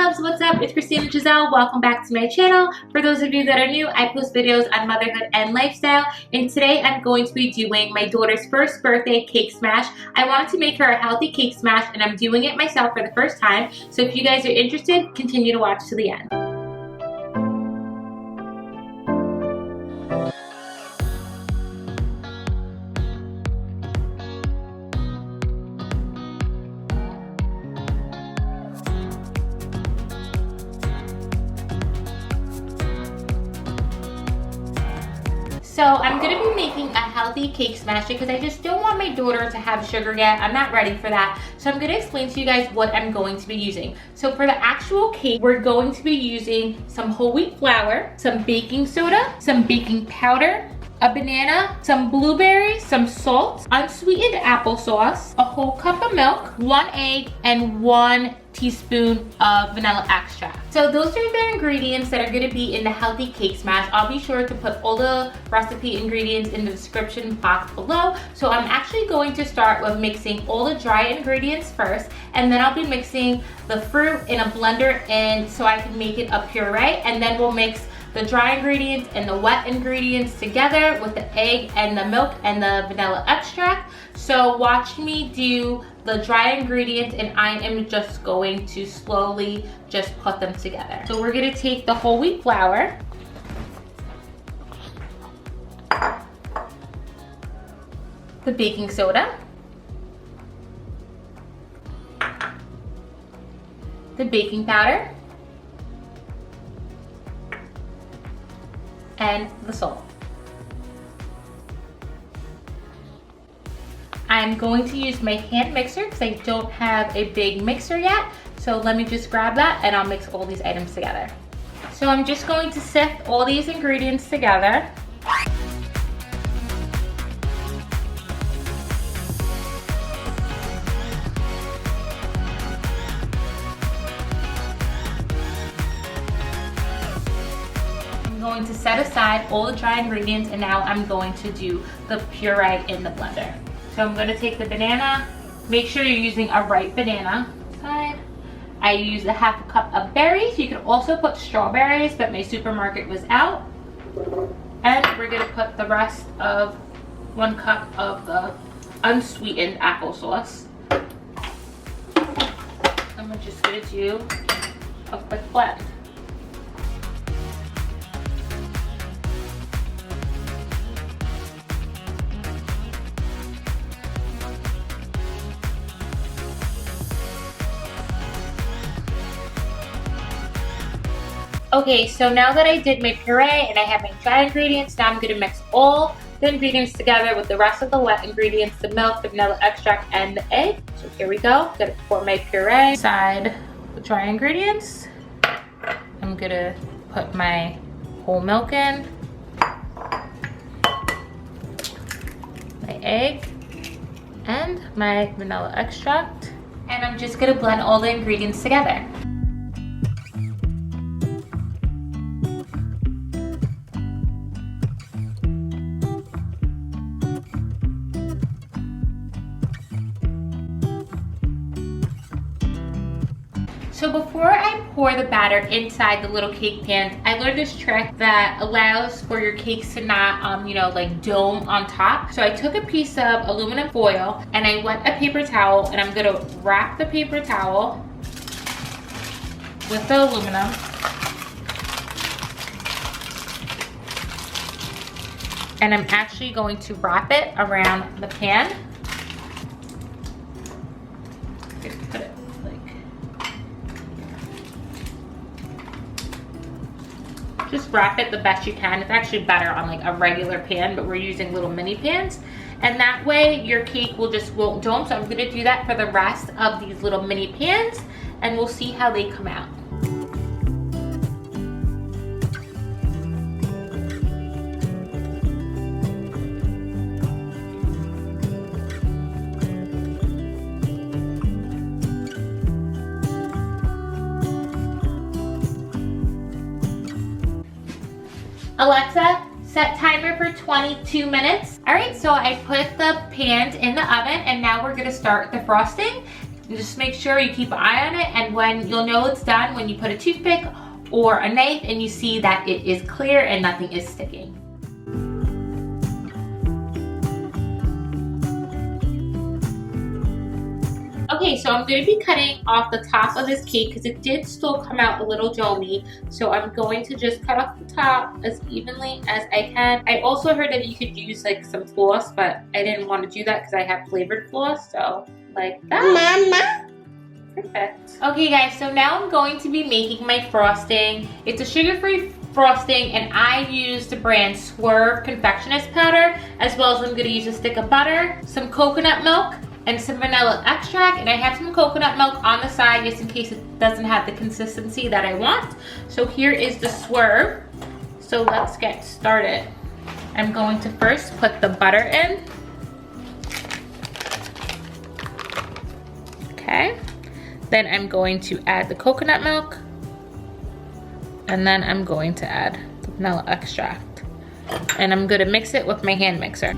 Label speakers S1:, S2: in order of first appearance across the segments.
S1: loves, what's up? It's Christina Giselle. Welcome back to my channel. For those of you that are new, I post videos on motherhood and lifestyle, and today I'm going to be doing my daughter's first birthday cake smash. I wanted to make her a healthy cake smash, and I'm doing it myself for the first time. So if you guys are interested, continue to watch to the end. So I'm going to be making a healthy cake smash because I just don't want my daughter to have sugar yet. I'm not ready for that. So I'm going to explain to you guys what I'm going to be using. So for the actual cake, we're going to be using some whole wheat flour, some baking soda, some baking powder, a banana, some blueberries, some salt, unsweetened applesauce, a whole cup of milk, 1 egg, and 1 teaspoon of vanilla extract. So those are the ingredients that are going to be in the healthy cake smash. I'll be sure to put all the recipe ingredients in the description box below. So I'm actually going to start with mixing all the dry ingredients first, and then I'll be mixing the fruit in a blender and so I can make it a puree, and then we'll mix the dry ingredients and the wet ingredients together with the egg and the milk and the vanilla extract. So watch me do the dry ingredients, and I am just going to slowly just put them together. So we're gonna take the whole wheat flour, the baking soda, the baking powder, and the salt. I'm going to use my hand mixer because I don't have a big mixer yet. So let me just grab that and I'll mix all these items together. So I'm just going to sift all these ingredients together. Going to set aside all the dry ingredients, and now I'm going to do the puree in the blender. So I'm going to take the banana. Make sure you're using a ripe banana. I use a half a cup of berries. You can also put strawberries, but my supermarket was out. And we're going to put the rest of 1 cup of the unsweetened applesauce. I'm just going to do a quick blend. Okay, so now that I did my puree and I have my dry ingredients, now I'm going to mix all the ingredients together with the rest of the wet ingredients, the milk, the vanilla extract, and the egg. So here we go. I'm going to pour my puree inside the dry ingredients. I'm going to put my whole milk in, my egg, and my vanilla extract. And I'm just going to blend all the ingredients together. So before I pour the batter inside the little cake pans, I learned this trick that allows for your cakes to not, like dome on top. So I took a piece of aluminum foil and I wet a paper towel, and I'm gonna wrap the paper towel with the aluminum. And I'm actually going to wrap it around the pan. Just put it just wrap it the best you can. It's actually better on like a regular pan, but we're using little mini pans. And that way your cake won't dome. So I'm gonna do that for the rest of these little mini pans, and we'll see how they come out. Alexa, set timer for 22 minutes. All right, so I put the pans in the oven, and now we're gonna start the frosting. You just make sure you keep an eye on it, and when you'll know it's done when you put a toothpick or a knife and you see that it is clear and nothing is sticking. Okay, so I'm going to be cutting off the top of this cake because it did still come out a little domy. So I'm going to just cut off the top as evenly as I can. I also heard that you could use like some floss, but I didn't want to do that because I have flavored floss. So like that. Mama. Perfect. Okay guys, so now I'm going to be making my frosting. It's a sugar-free frosting, and I use the brand Swerve confectionist powder, as well as I'm going to use a stick of butter, some coconut milk, and some vanilla extract, and I have some coconut milk on the side just in case it doesn't have the consistency that I want. So here is the Swerve. So let's get started. I'm going to first put the butter in. Okay. Then I'm going to add the coconut milk. And then I'm going to add the vanilla extract. And I'm going to mix it with my hand mixer.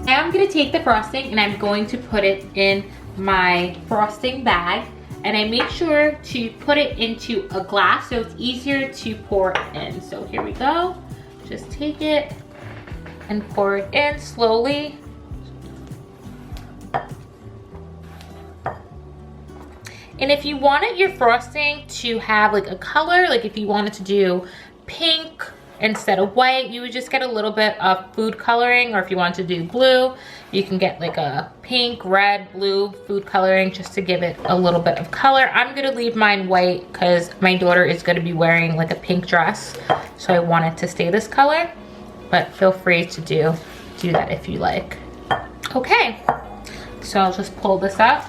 S1: Now I'm going to take the frosting and I'm going to put it in my frosting bag, and I make sure to put it into a glass so it's easier to pour it in. So here we go. Just take it and pour it in slowly. And if you wanted your frosting to have like a color, like if you wanted to do pink instead of white, you would just get a little bit of food coloring, or if you want to do blue, you can get like a pink, red, blue food coloring just to give it a little bit of color. I'm gonna leave mine white because my daughter is gonna be wearing like a pink dress, so I want it to stay this color, but feel free to do that if you like. Okay, so I'll just pull this up.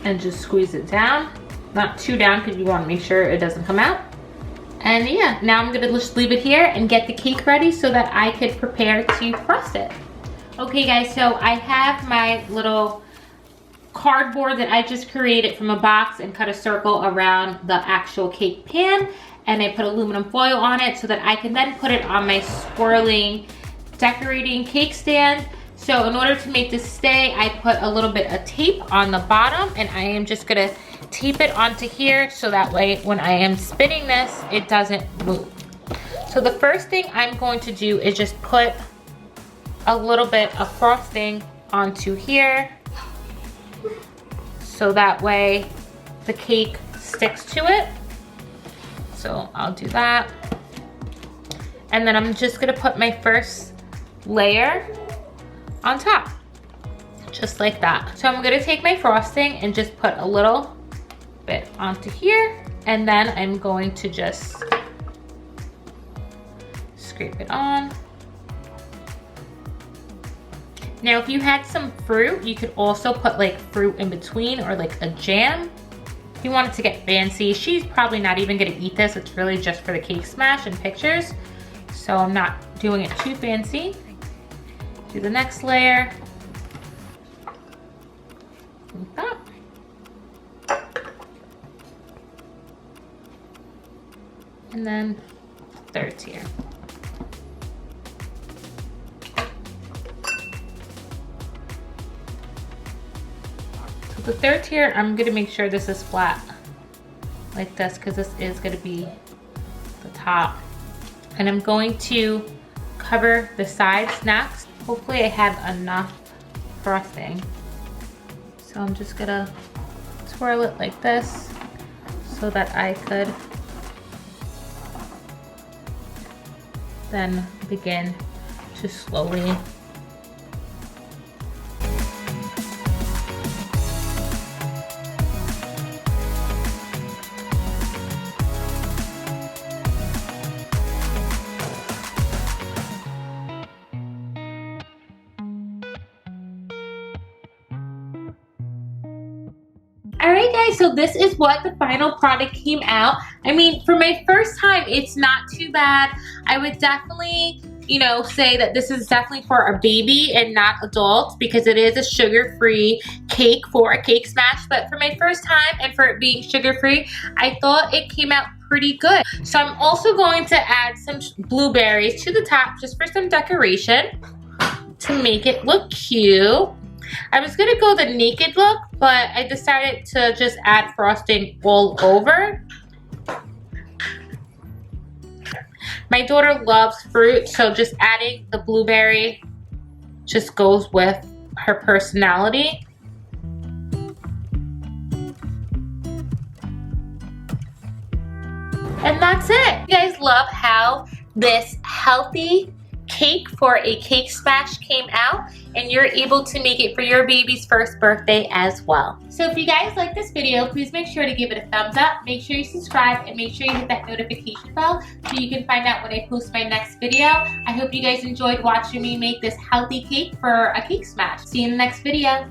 S1: And just squeeze it down, not too down because you want to make sure it doesn't come out. And yeah, now I'm gonna just leave it here and get the cake ready so that I could prepare to frost it. Okay guys, so I have my little cardboard that I just created from a box and cut a circle around the actual cake pan, and I put aluminum foil on it so that I can then put it on my swirling decorating cake stand. So in order to make this stay, I put a little bit of tape on the bottom, and I am just gonna tape it onto here so that way when I am spinning this, it doesn't move. So the first thing I'm going to do is just put a little bit of frosting onto here so that way the cake sticks to it. So I'll do that. And then I'm just gonna put my first layer on top, just like that. So I'm gonna take my frosting and just put a little bit onto here, and then I'm going to just scrape it on. Now if you had some fruit, you could also put like fruit in between, or like a jam. If you wanted to get fancy, she's probably not even gonna eat this. It's really just for the cake smash and pictures. So I'm not doing it too fancy. Do the next layer. Like that. And then third tier. So the third tier, I'm gonna make sure this is flat like this because this is gonna be the top. And I'm going to cover the sides next. Hopefully I have enough frosting. So I'm just gonna swirl it like this so that I could then begin to slowly Alright guys, so this is what the final product came out. I mean, for my first time, it's not too bad. I would definitely, you know, say that this is definitely for a baby and not adults because it is a sugar-free cake for a cake smash. But for my first time and for it being sugar-free, I thought it came out pretty good. So I'm also going to add some blueberries to the top just for some decoration to make it look cute. I was gonna go the naked look, but I decided to just add frosting all over. My daughter loves fruit, so just adding the blueberry just goes with her personality. And that's it. You guys love how this healthy cake for a cake smash came out, and you're able to make it for your baby's first birthday as well. So if you guys like this video, please make sure to give it a thumbs up, make sure you subscribe, and make sure you hit that notification bell so you can find out when I post my next video. I hope you guys enjoyed watching me make this healthy cake for a cake smash. See you in the next video.